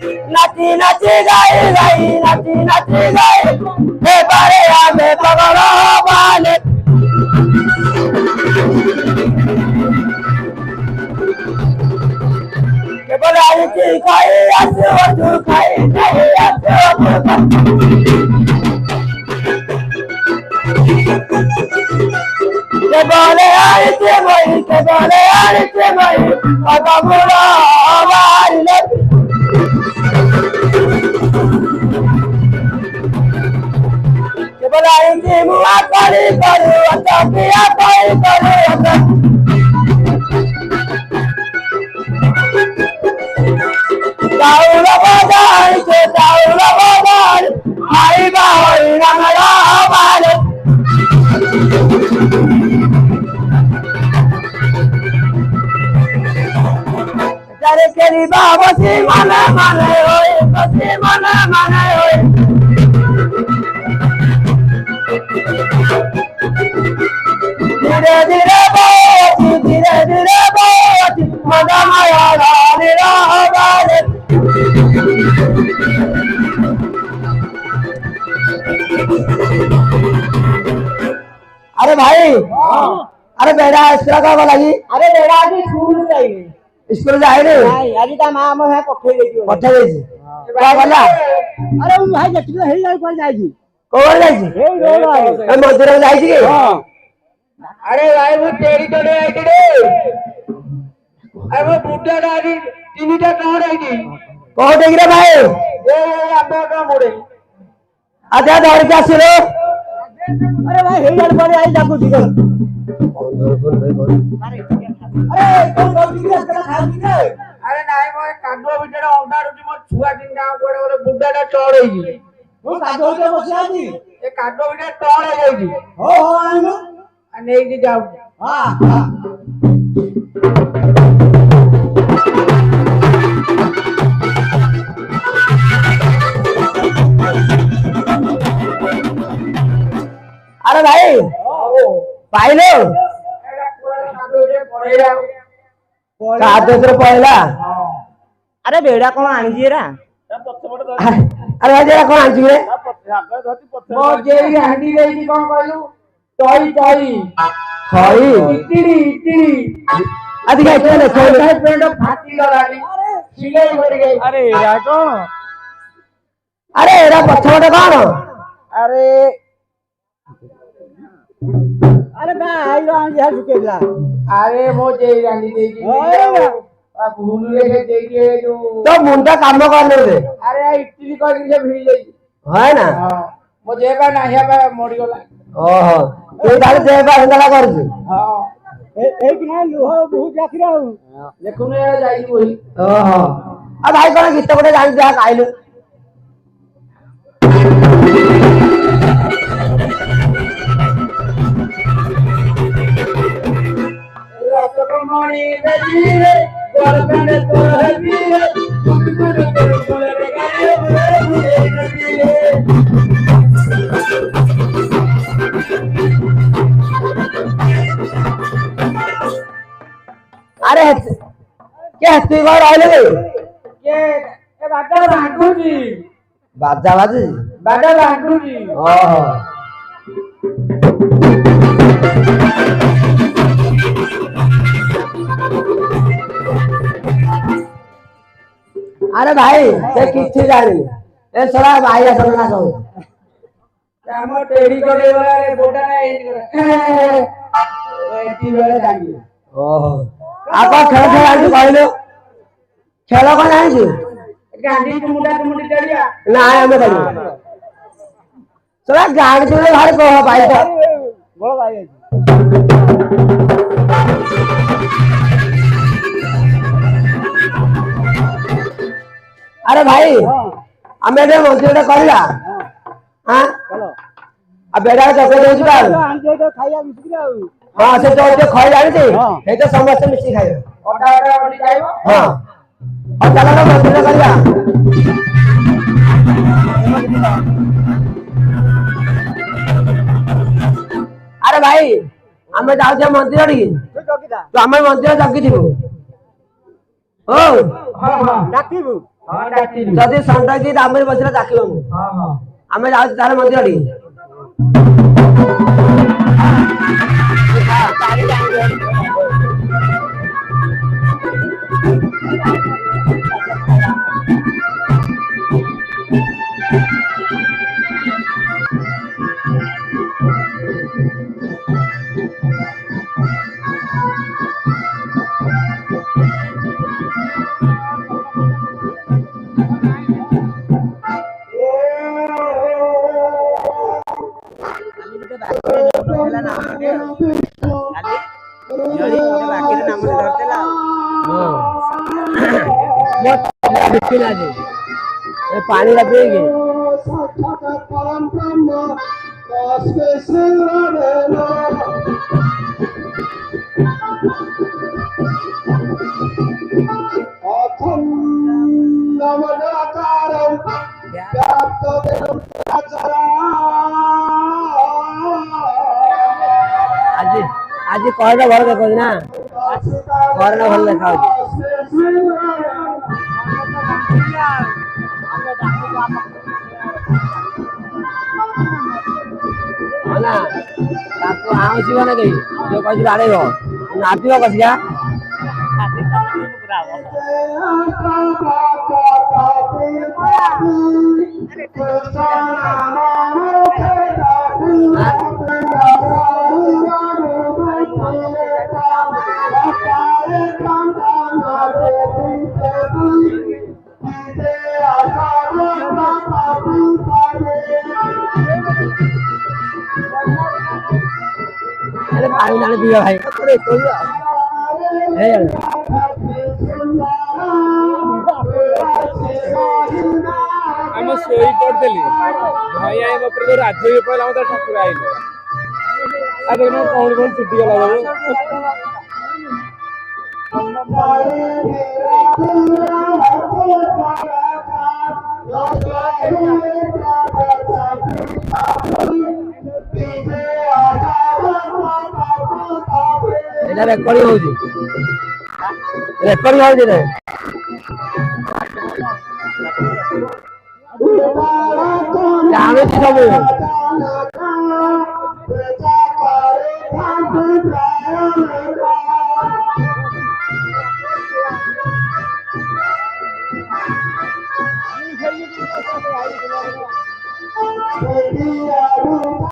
नाची नाची गाई गाई नाची नाची गाई हे बारे आमे पगड़ो बाले के बोलाई की खाई आसे तू खाई नहीं आसे के बोले आई ते भाई आता बुरा हमारी बोलाई थी मुआ करी करू अच्छा पिया कोई करू अच्छा चाउल बाजार आई बाई रंगला बाले जरे केरी बाबा सी माने होए धीरे धीरे बाती मजा माया रानी राबाले अरे भाई अरे बेड़ा इसका का लगी अरे बेड़ा आदि स्कूल चाहिए स्कूल जाए रे भाई आदि का मां है पठे देजी क्या बोला अरे उन भाई जटिल हेई जाई पर जाई कोवर जाई हे रोड आए हम मंदिर में जाई के हां अरे भाई वो तेरी तो नहीं आई रे अरे वो बुड्ढा गाड़ी तीनटा कहां रही थी कहो देख रे भाई ये आपका का मोड़े आजा दौड़ के आसिलो अरे भाई हे यार पर आई जाको ठीक है अरे कौन बोल रही है कला खा दी रे अरे नाही मोय कांडो बिटर अंडा रोटी मोर छुआ दिन गांव कोड़े बोले बुड्ढा टा चढ़ होई वो कांडो के बसिया दी ए कांडो बिटर चढ़ हो जाई हो आइनो अने जी जाओ हां अरे भाई पाइलो का दूसरे पहला अरे बेड़ा कौन आनी जी रा अरे भाई जरा कौन आंची रे मो जेरी हांडी रेई कौन कहलु टई हई इटिड़ी अधिका चले चले पेंट फाटी गलानी सिलाई भर गई अरे एरा कौन अरे एरा पछवटे कौन अरे अरे बा आई रान जी हसकेला अरे मो जेरी हांडी देई आ भूल रे देई जो तो मुंडा काम करने दे अरे इटिड़ी कर के भिड़ी जाई है ना हां मो जेबा नाही बा मोड़ी गला ओहो तू दाल जेबा हंदला कर दे हां एक ना लोहा बहुत रख रहा हूं देखो ना जाई वही ओहो अब भाई कौन गीत कोटे जान जा काइलो मणि गजीरे गोरबंद तो हबीरे गुड बोले गाए बोले नदीरे अरे क्या हस्ती बार आइले ये बाटा बांटू जी बाजा बाजी बाटा बांटू जी ओहो अरे भाई से किछि जानी ए सला भाई असल ना कहू काम टेढ़ी करे वाला रे बोटा ना एटी वाला जानी ओहो आपा खेल खेल कहलो खेल कोन जानी गांधी मुंडी चढ़िया ना हमें करू सला गांधी चले भाई को भाई तो बोलो भाई अरे भाई हमें दे मंदिर करिया हां चलो अब बेड़ा चके देउ छिबा हम जे तो खाइया बिस्कुट आउ हां से तो खई जानी थी हे तो समस्त मिसी खाइयो ओटा ओडी जाइबो हां और चलो ना मंदिर करिया अरे भाई हमें जाऊ छे मंदिर डी तो हमें मंदिर जगी थी ओ हां हां डाकिबू ହଁ ଡାକିଲି ଯଦି ସନ୍ତାକି ଆମର ବସିଲେ ଡାକିବ ମୁଁ ହଁ ହଁ ଆମେ ଯାଉଛୁ ତାର ମନ୍ଦିର ଠି पानी लगेगी आज आज कहना भर देखो ना कहना भल देखा ना आउची बना गई जो कह आड़ेब नाचब कसिया पानी जाने पिया भाई आम शोई पड़े भाई आई जो राज्य पड़ा ठाकुर आईले कौन कौन छुट्टी गला रेकर्डिंग होउची रेकर्डिंग होउची रे जाने सब